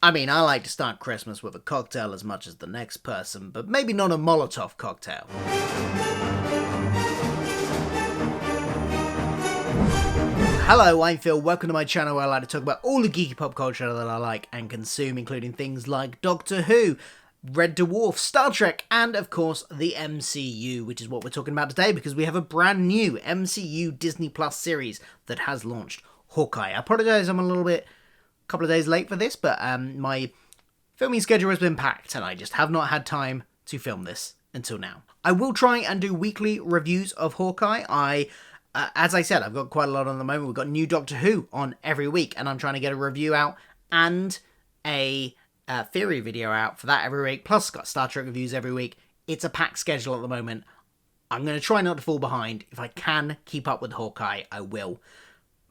I mean, I like to start Christmas with a cocktail as much as the next person, but maybe not a Molotov cocktail. Hello, I'm Phil. Welcome to my channel where I like to talk about all the geeky pop culture that I like and consume, including things like Doctor Who, Red Dwarf, Star Trek, and of course the MCU, which is what we're talking about today because we have a brand new MCU Disney Plus series that has launched, Hawkeye. I apologise, I'm a couple of days late for this, but my filming schedule has been packed and I just have not had time to film this until now. I will try and do weekly reviews of Hawkeye. As I said, I've got quite a lot on the moment. We've got new Doctor Who on every week, and I'm trying to get a review out and a theory video out for that every week. Plus, got Star Trek reviews every week. It's a packed schedule at the moment. I'm going to try not to fall behind. If I can keep up with Hawkeye, I will.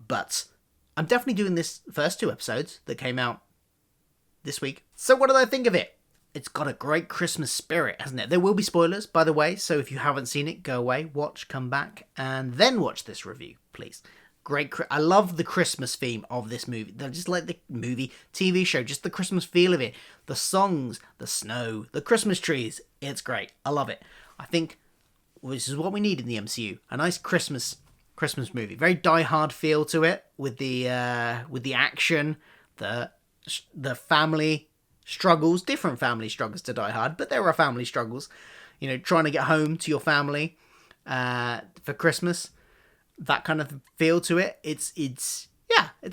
But I'm definitely doing this first 2 episodes that came out this week. So what did I think of it? It's got a great Christmas spirit, hasn't it? There will be spoilers, by the way, so if you haven't seen it, go away, watch, come back, and then watch this review, please. I love the Christmas theme of this movie. They're just like the movie, TV show, just the Christmas feel of it. The songs, the snow, the Christmas trees. It's great. I love it. I think this is what we need in the MCU. A nice Christmas movie. Very Die Hard feel to it, with the action, the family struggles, different family struggles to Die Hard, but there are family struggles, you know, trying to get home to your family for Christmas, that kind of feel to it. It's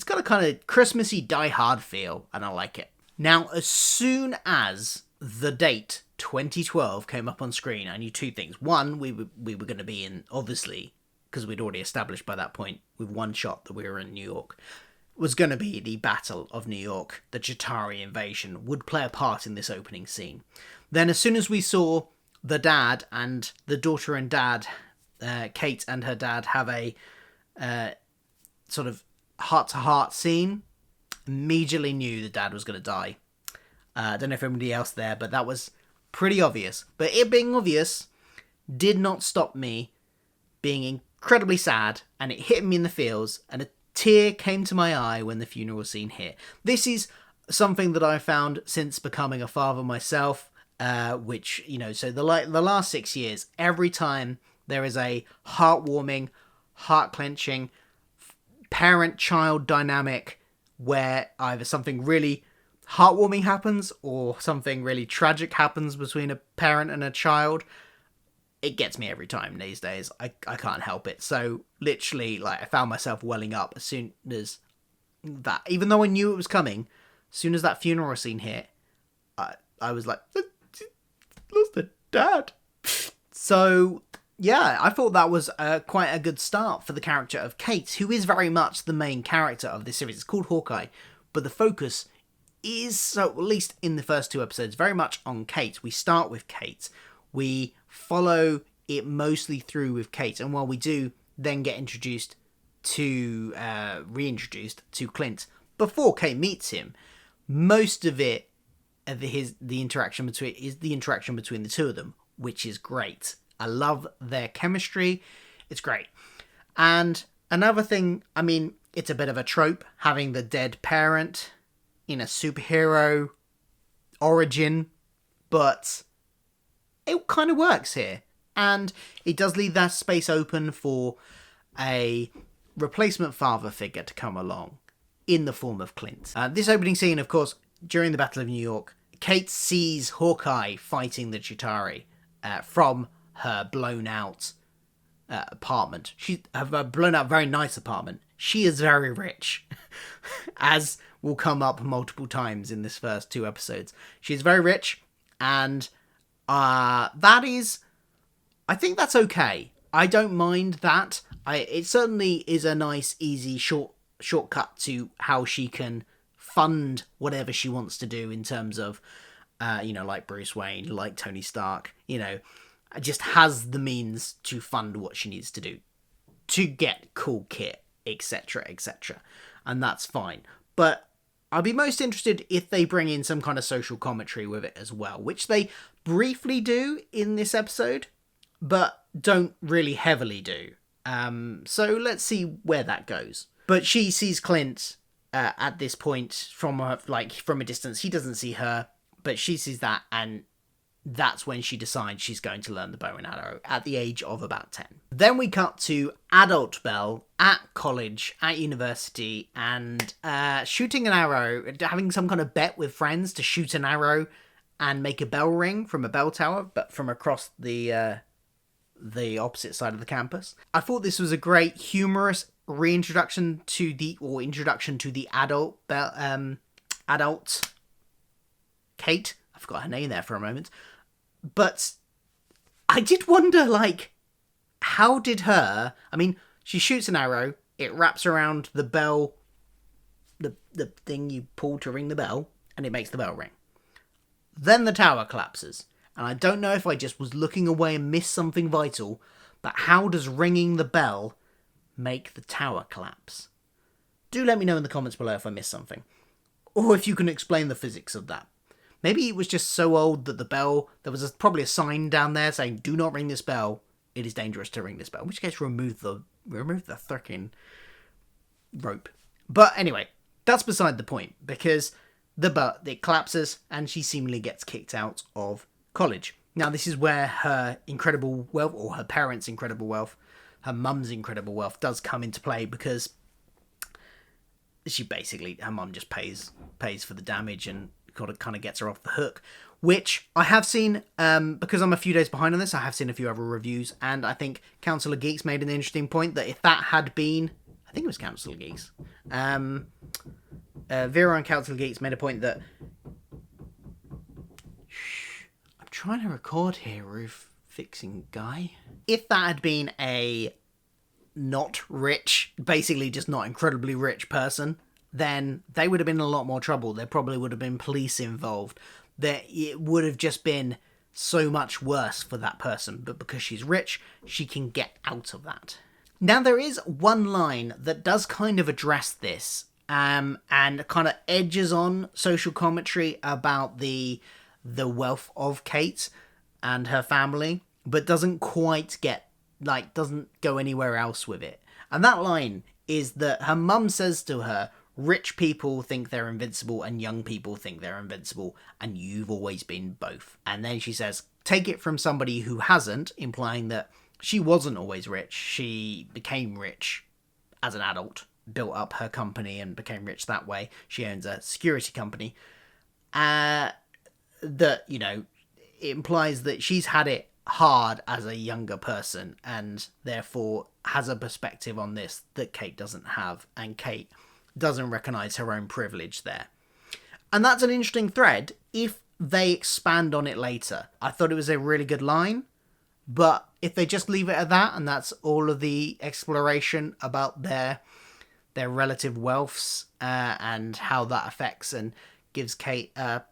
got a kind of Christmassy Die Hard feel, and I like it. Now, as soon as the date 2012 came up on screen, I knew 2 things. One, we were going to be in, obviously, because we'd already established by that point with one shot that we were in New York, was going to be the Battle of New York. The Chitauri invasion would play a part in this opening scene. Then as soon as we saw the dad and the daughter and dad, Kate and her dad, have a sort of heart-to-heart scene, immediately knew the dad was going to die. I don't know if anybody else there, but that was pretty obvious. But it being obvious did not stop me being incredibly sad, and it hit me in the feels, and a tear came to my eye when the funeral scene hit. This is something that I found since becoming a father myself, which, you know, so the last 6 years, every time there is a heartwarming, heart-clenching, parent-child dynamic where either something really heartwarming happens or something really tragic happens between a parent and a child, it gets me every time these days. I can't help it. So literally, like, I found myself welling up as soon as that, even though I knew it was coming, as soon as that funeral scene hit, I was like, lost a dad. So yeah, I thought that was quite a good start for the character of Kate, who is very much the main character of this series. It's called Hawkeye, but the focus is, so at least in the first 2 episodes, very much on Kate. We start with Kate. We follow it mostly through with Kate, and while we do then get reintroduced to Clint before Kate meets him, most of it, the interaction between the 2 of them, which is great. I love their chemistry. It's great. And another thing, I mean, it's a bit of a trope, having the dead parent in a superhero origin, but it kind of works here. And it does leave that space open for a replacement father figure to come along in the form of Clint. This opening scene, of course, during the Battle of New York, Kate sees Hawkeye fighting the Chitauri from her blown out apartment. Her blown out, very nice apartment. She is very rich, as will come up multiple times in this first 2 episodes. She's very rich, and I think that's okay. I don't mind that. It certainly is a nice, easy, shortcut to how she can fund whatever she wants to do in terms of, like Bruce Wayne, like Tony Stark, just has the means to fund what she needs to do to get cool kit, etc., etc. And that's fine. But I'd be most interested if they bring in some kind of social commentary with it as well, which they briefly do in this episode, but don't really heavily do. So let's see where that goes. But she sees Clint at this point from a distance. He doesn't see her, but she sees that, and that's when she decides she's going to learn the bow and arrow at the age of about 10. Then we cut to adult Belle at college, at university, and shooting an arrow, having some kind of bet with friends to shoot an arrow and make a bell ring from a bell tower, but from across the opposite side of the campus. I thought this was a great, humorous introduction to the adult Kate. I forgot her name there for a moment. But I did wonder, how did she shoots an arrow, it wraps around the bell, the thing you pull to ring the bell, and it makes the bell ring. Then the tower collapses. And I don't know if I just was looking away and missed something vital, but how does ringing the bell make the tower collapse? Do let me know in the comments below if I missed something. Or if you can explain the physics of that. Maybe it was just so old that the bell, there was probably a sign down there saying, do not ring this bell, it is dangerous to ring this bell. In which case, remove the freaking rope. But anyway, that's beside the point, because it collapses and she seemingly gets kicked out of college. Now, this is where her incredible wealth, or her parents' incredible wealth, her mum's incredible wealth does come into play, because her mum just pays for the damage and kind of gets her off the hook, which I have seen, because I'm a few days behind on this, I have seen a few other reviews, and I think Council of Geeks made an interesting point that if that had been, I think it was Council of Geeks, Vera and Council of Geeks made a point that, I'm trying to record here, roof fixing guy. If that had been a not rich, basically just not incredibly rich person, then they would have been in a lot more trouble. There probably would have been police involved. It would have just been so much worse for that person. But because she's rich, she can get out of that. Now, there is one line that does kind of address this, and kind of edges on social commentary about the wealth of Kate and her family, but doesn't quite doesn't go anywhere else with it. And that line is that her mum says to her, rich people think they're invincible and young people think they're invincible, and you've always been both. And then she says, take it from somebody who hasn't, implying that she wasn't always rich. She became rich as an adult, built up her company and became rich that way. She owns a security company. It implies that she's had it hard as a younger person and therefore has a perspective on this that Kate doesn't have, and Kate doesn't recognise her own privilege there. And that's an interesting thread if they expand on it later. I thought it was a really good line, but if they just leave it at that and that's all of the exploration about their relative wealths and how that affects and gives Kate an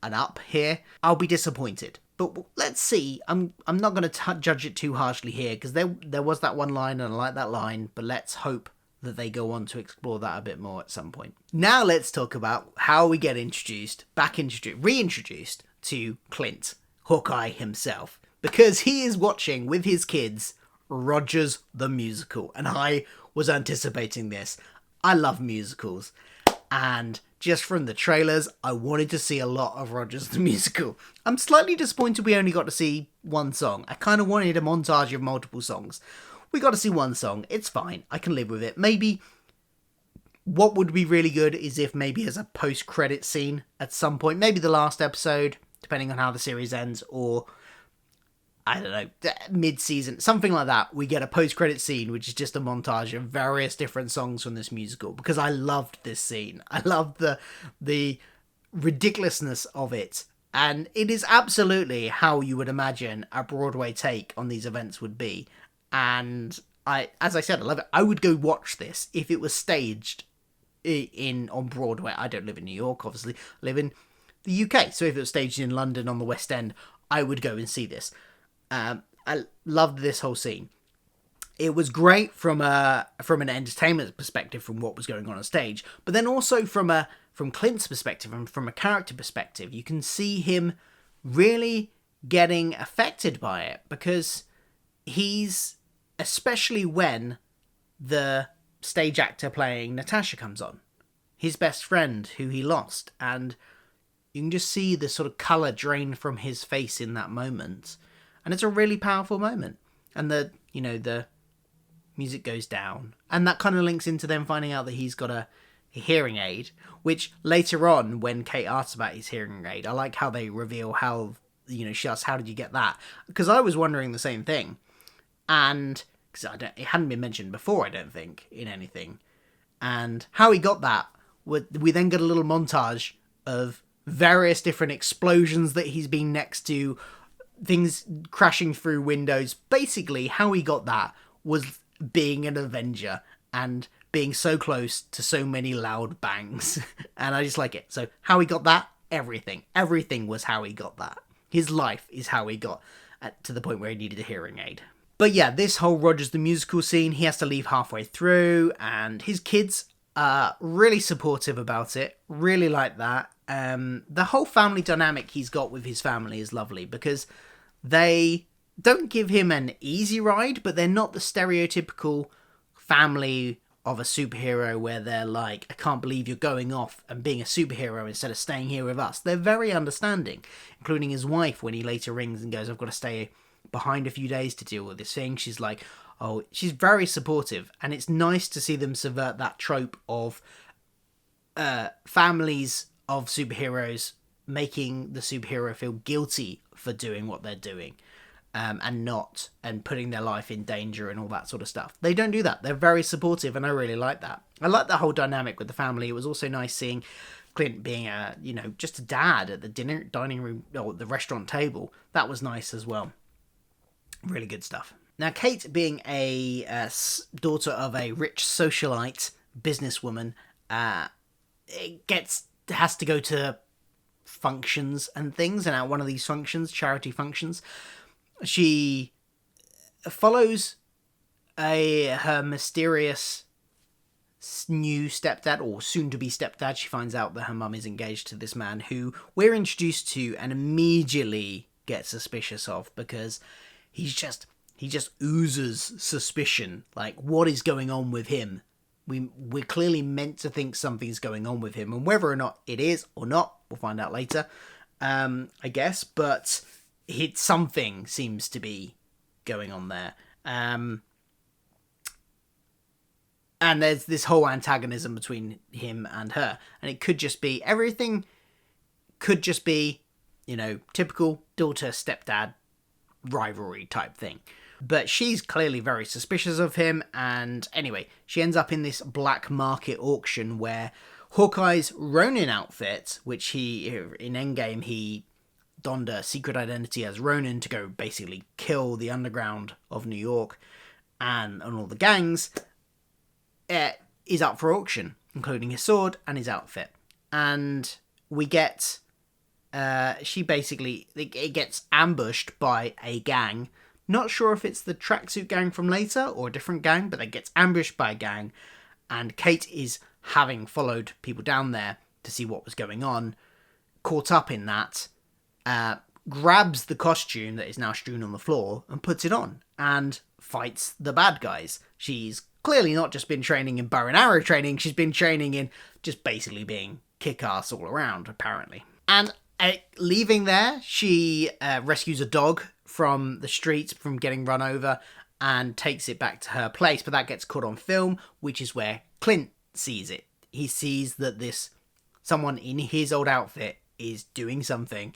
up here, I'll be disappointed. But let's see. I'm not going to judge it too harshly here, because there was that one line and I like that line, but let's hope that they go on to explore that a bit more at some point. Now let's talk about how we get reintroduced to Clint, Hawkeye himself, because he is watching with his kids Rogers the Musical, and I was anticipating this. I love musicals, and just from the trailers, I wanted to see a lot of Rogers the Musical. I'm slightly disappointed we only got to see one song. I kind of wanted a montage of multiple songs. We got to see one song. It's fine. I can live with it. Maybe what would be really good is if maybe as a post-credit scene at some point, maybe the last episode, depending on how the series ends, or I don't know, mid-season, something like that, we get a post-credit scene, which is just a montage of various different songs from this musical, because I loved this scene. I loved the ridiculousness of it, and it is absolutely how you would imagine a Broadway take on these events would be. And as I said, I love it. I would go watch this if it was staged on Broadway. I don't live in New York, obviously. I live in the UK. So if it was staged in London on the West End, I would go and see this. I loved this whole scene. It was great from an entertainment perspective, from what was going on stage, but then also from Clint's perspective and from a character perspective, you can see him really getting affected by it, because he's, especially when the stage actor playing Natasha comes on, his best friend who he lost, and you can just see the sort of colour drain from his face in that moment. And it's a really powerful moment. And the music goes down. And that kind of links into them finding out that he's got a hearing aid, which later on, when Kate asks about his hearing aid, I like how they reveal how, she asks, how did you get that? Because I was wondering the same thing. And, because it hadn't been mentioned before, I don't think, in anything. And how he got that, we then get a little montage of various different explosions that he's been next to, things crashing through windows. Basically, how he got that was being an Avenger and being so close to so many loud bangs. And I just like it. So how he got that, everything was how he got that. His life is how he got to the point where he needed a hearing aid. But yeah, this whole Rogers the Musical scene, he has to leave halfway through, and his kids are really supportive about it. Really like that. The whole family dynamic he's got with his family is lovely, because they don't give him an easy ride, but they're not the stereotypical family of a superhero where they're like, I can't believe you're going off and being a superhero instead of staying here with us. They're very understanding, including his wife when he later rings and goes, I've got to stay behind a few days to deal with this thing. She's like, oh, she's very supportive, and it's nice to see them subvert that trope of families of superheroes making the superhero feel guilty for doing what they're doing, and putting their life in danger and all that sort of stuff. They don't do that. They're very supportive, and I really like that. I like the whole dynamic with the family. It was also nice seeing Clint being just a dad at the dining room or the restaurant table. That was nice as well. Really good stuff. Now, Kate, being a daughter of a rich socialite businesswoman, has to go to functions and things, and at one of these functions, charity functions, she follows her mysterious new stepdad, or soon-to-be stepdad. She finds out that her mum is engaged to this man who we're introduced to and immediately get suspicious of, because he just oozes suspicion. Like, what is going on with him? We're clearly meant to think something's going on with him, and whether or not it is or not, we'll find out later, I guess, but something seems to be going on there. And there's this whole antagonism between him and her, and it could just be, everything could just be, typical daughter-stepdad rivalry type thing. But she's clearly very suspicious of him, and anyway, she ends up in this black market auction where Hawkeye's Ronin outfit, which in Endgame, he donned a secret identity as Ronin to go basically kill the underground of New York and all the gangs, is up for auction, including his sword and his outfit. And we get, it gets ambushed by a gang. Not sure if it's the tracksuit gang from later or a different gang, but it gets ambushed by a gang, and Kate is, having followed people down there to see what was going on, caught up in that, grabs the costume that is now strewn on the floor and puts it on and fights the bad guys. She's clearly not just been training in bow and arrow training, she's been training in just basically being kick-ass all around, apparently. And leaving there, she rescues a dog from the streets from getting run over and takes it back to her place, but that gets caught on film, which is where Clint sees it. He sees that someone in his old outfit is doing something,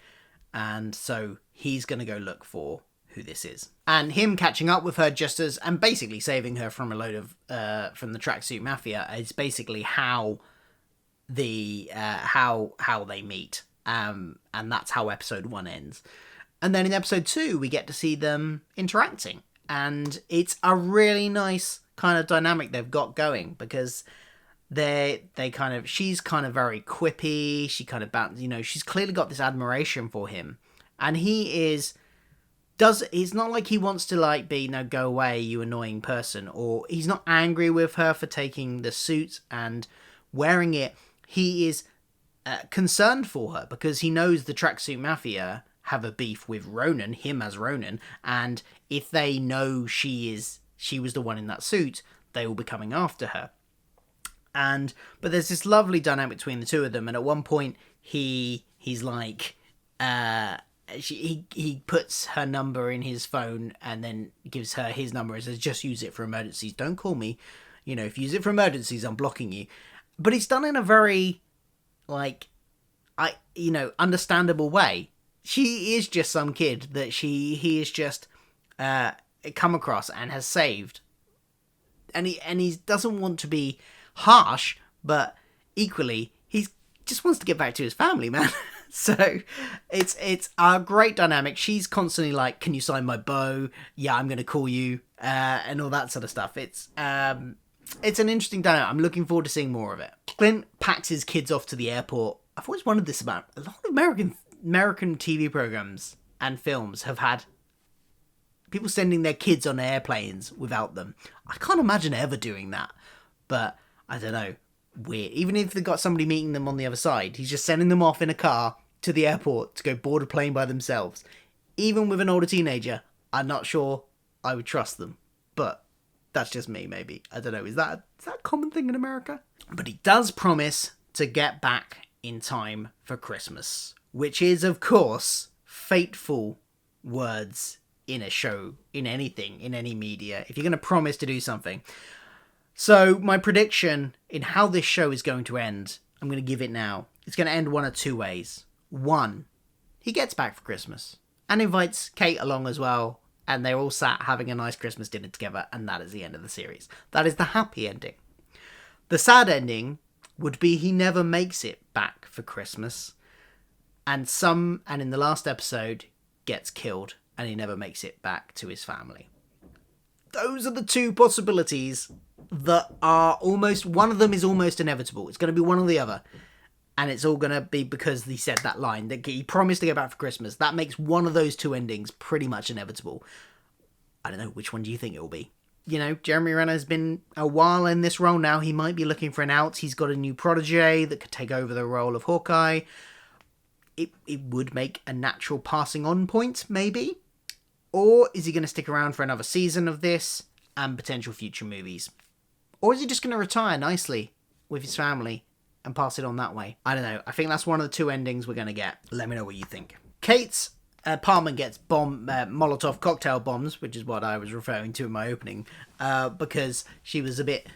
and so he's going to go look for who this is. And him catching up with her and basically saving her from a load of from the tracksuit mafia is basically how how they meet. And that's how episode 1 ends. And then in episode 2, we get to see them interacting. And it's a really nice kind of dynamic they've got going, because she's kind of very quippy. She kind of she's clearly got this admiration for him. And it's not like he wants to be, no, go away, you annoying person. Or he's not angry with her for taking the suit and wearing it. He is concerned for her, because he knows the tracksuit mafia have a beef with Ronin, him as Ronin, and if they know she was the one in that suit, they will be coming after her. But there's this lovely dynamic between the two of them, and at one point he's like, he puts her number in his phone and then gives her his number and says, just use it for emergencies, don't call me, if you use it for emergencies, I'm blocking you. But it's done in a very, like, understandable way. She is just some kid that he is just come across and has saved, and he doesn't want to be harsh, but equally he just wants to get back to his family, man. So it's a great dynamic. She's constantly like, can you sign my bow? Yeah, I'm gonna call you, and all that sort of stuff. It's an interesting dynamic. I'm looking forward to seeing more of it. Clint packs his kids off to the airport. I've always wondered this about a lot of American TV programs and films have had people sending their kids on airplanes without them. I can't imagine ever doing that, but I don't know. Weird. Even if they've got somebody meeting them on the other side, he's just sending them off in a car to the airport to go board a plane by themselves. Even with an older teenager, I'm not sure I would trust them. But that's just me, maybe. I don't know. Is that a common thing in America? But he does promise to get back in time for Christmas, which is, of course, fateful words in a show, in anything, in any media. If you're going to promise to do something. So my prediction in how this show is going to end, I'm going to give it now. It's going to end one of two ways. One, he gets back for Christmas and invites Kate along as well, and they're all sat having a nice Christmas dinner together, and that is the end of the series. That is the happy ending. The sad ending would be he never makes it back for Christmas, and in the last episode gets killed, and he never makes it back to his family. Those are the two possibilities that are one of them is almost inevitable. It's going to be one or the other. And it's all going to be because he said that line, that he promised to go back for Christmas. That makes one of those two endings pretty much inevitable. I don't know, which one do you think it will be? Jeremy Renner has been a while in this role now. He might be looking for an out. He's got a new protege that could take over the role of Hawkeye. It would make a natural passing on point, maybe. Or is he going to stick around for another season of this and potential future movies? Or is he just going to retire nicely with his family and pass it on that way? I don't know. I think that's one of the two endings we're going to get. Let me know what you think. Kate's apartment gets Molotov cocktail bombs, which is what I was referring to in my opening, because she was a bit...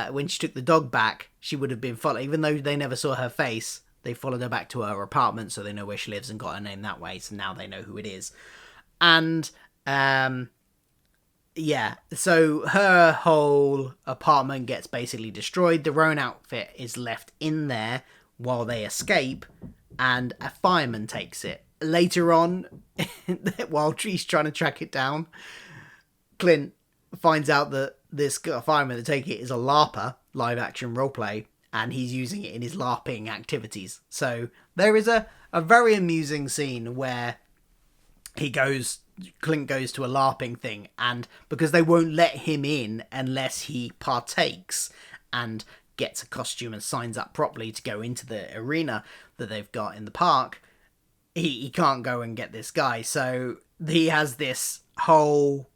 when she took the dog back, she would have been followed. Even though they never saw her face, they followed her back to her apartment so they know where she lives and got her name that way. So now they know who it is. And... yeah, so her whole apartment gets basically destroyed. The Roan outfit is left in there while they escape, and a fireman takes it. Later on, while he's trying to track it down, Clint finds out that this fireman that take it is a LARPer, live action roleplay, and he's using it in his LARPing activities. So there is a very amusing scene where Clint goes to a LARPing thing, and because they won't let him in unless he partakes and gets a costume and signs up properly to go into the arena that they've got in the park, he can't go and get this guy. So he has this whole,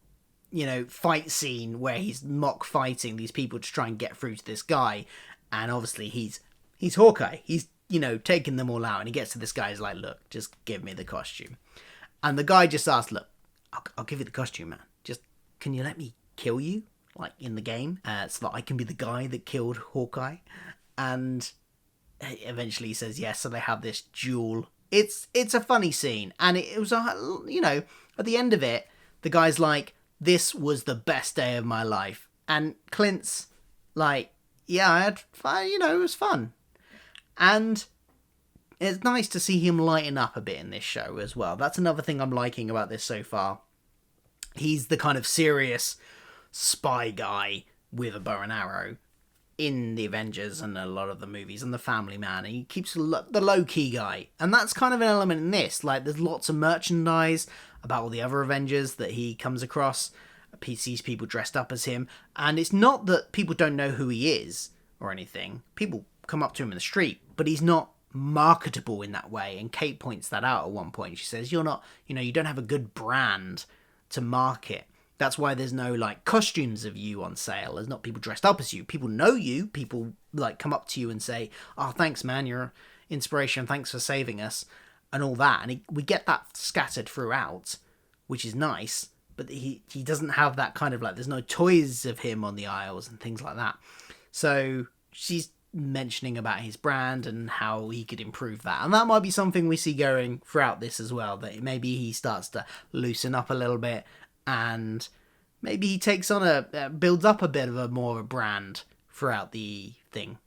fight scene where he's mock fighting these people to try and get through to this guy. And obviously he's Hawkeye. He's, taking them all out, and he gets to this guy. He's like, look, just give me the costume. And the guy just asks, look, I'll give you the costume, man. Just, can you let me kill you, like, in the game? So that I can be the guy that killed Hawkeye. And eventually he says yes, so they have this duel. It's a funny scene. And it was, at the end of it, the guy's like, this was the best day of my life. And Clint's like, yeah, I had fun, it was fun. And... it's nice to see him lighten up a bit in this show as well. That's another thing I'm liking about this so far. He's the kind of serious spy guy with a bow and arrow in the Avengers and a lot of the movies, and the Family Man. And he keeps the low-key guy. And that's kind of an element in this. Like, there's lots of merchandise about all the other Avengers that he comes across. He sees people dressed up as him. And it's not that people don't know who he is or anything. People come up to him in the street, but he's not marketable in that way. And Kate points that out at one point. She says, you're not, you don't have a good brand to market That's why there's no like costumes of you on sale. There's not people dressed up as you. People know you. People like come up to you and say, "Oh, thanks, man. You're an inspiration. Thanks for saving us," and all that. And we get that scattered throughout, which is nice. But he doesn't have that kind of like. There's no toys of him on the aisles and things like that. So she's mentioning about his brand and how he could improve that, and that might be something we see going throughout this as well, that maybe he starts to loosen up a little bit, and maybe he takes on builds up a bit of a more of a brand throughout the thing.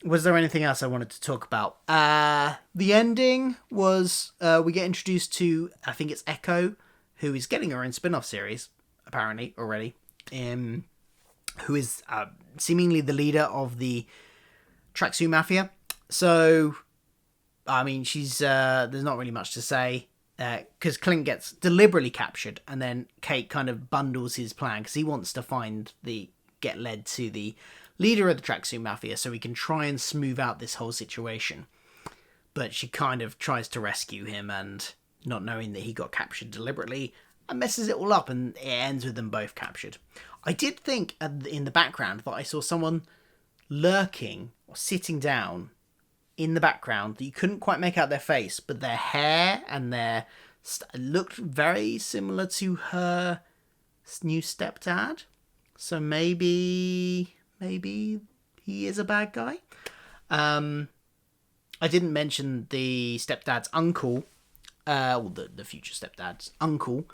Was there anything else I wanted to talk about? The ending was we get introduced to, I think it's Echo, who is getting her own spin-off series apparently already, who is seemingly the leader of the Tracksuit Mafia. So, I mean, she's there's not really much to say, because Clint gets deliberately captured, and then Kate kind of bundles his plan, because he wants to get led to the leader of the Tracksuit Mafia so he can try and smooth out this whole situation. But she kind of tries to rescue him, and not knowing that he got captured deliberately, and messes it all up, and it ends with them both captured. I did think in the background that I saw someone lurking or sitting down in the background that you couldn't quite make out their face, but their hair and their looked very similar to her new stepdad. So maybe he is a bad guy. I didn't mention the stepdad's uncle, or the future stepdad's uncle,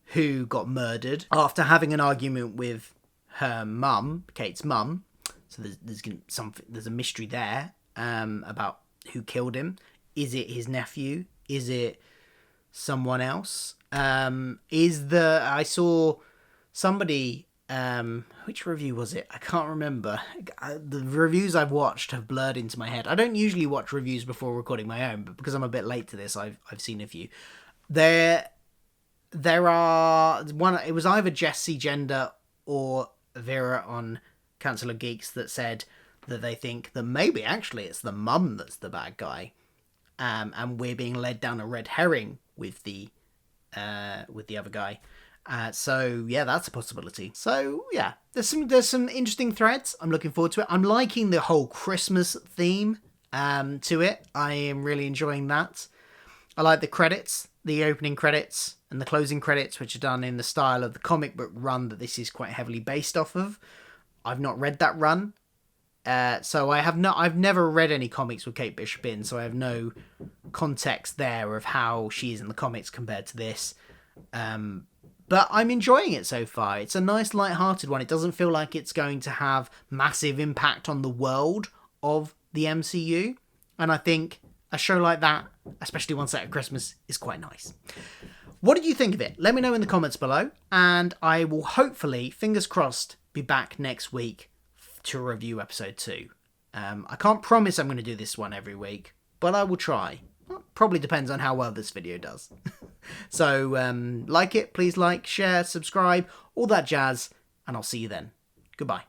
who got murdered after having an argument with her mum, Kate's mum. So there's a mystery there about who killed him. Is it his nephew? Is it someone else? I saw somebody, which review was it? I can't remember. The reviews I've watched have blurred into my head. I don't usually watch reviews before recording my own, but because I'm a bit late to this, I've seen a few. There are one. It was either Jesse Gender or Vera on Council of Geeks that said that they think that maybe actually it's the mum that's the bad guy, and we're being led down a red herring with the other guy. So yeah, that's a possibility. So yeah, there's some interesting threads. I'm looking forward to it. I'm liking the whole Christmas theme to it. I am really enjoying that. I like the credits, the opening credits and the closing credits, which are done in the style of the comic book run that this is quite heavily based off of. I've not read that run, so I've never read any comics with Kate Bishop in, so I have no context there of how she is in the comics compared to this. But I'm enjoying it so far. It's a nice, light-hearted one. It doesn't feel like it's going to have massive impact on the world of the MCU, and I think a show like that, especially one set at Christmas, is quite nice. What did you think of it? Let me know in the comments below, and I will hopefully, fingers crossed, be back next week to review episode 2. I can't promise I'm going to do this one every week, but I will try. Well, probably depends on how well this video does. So, like it, please like, share, subscribe, all that jazz, and I'll see you then. Goodbye.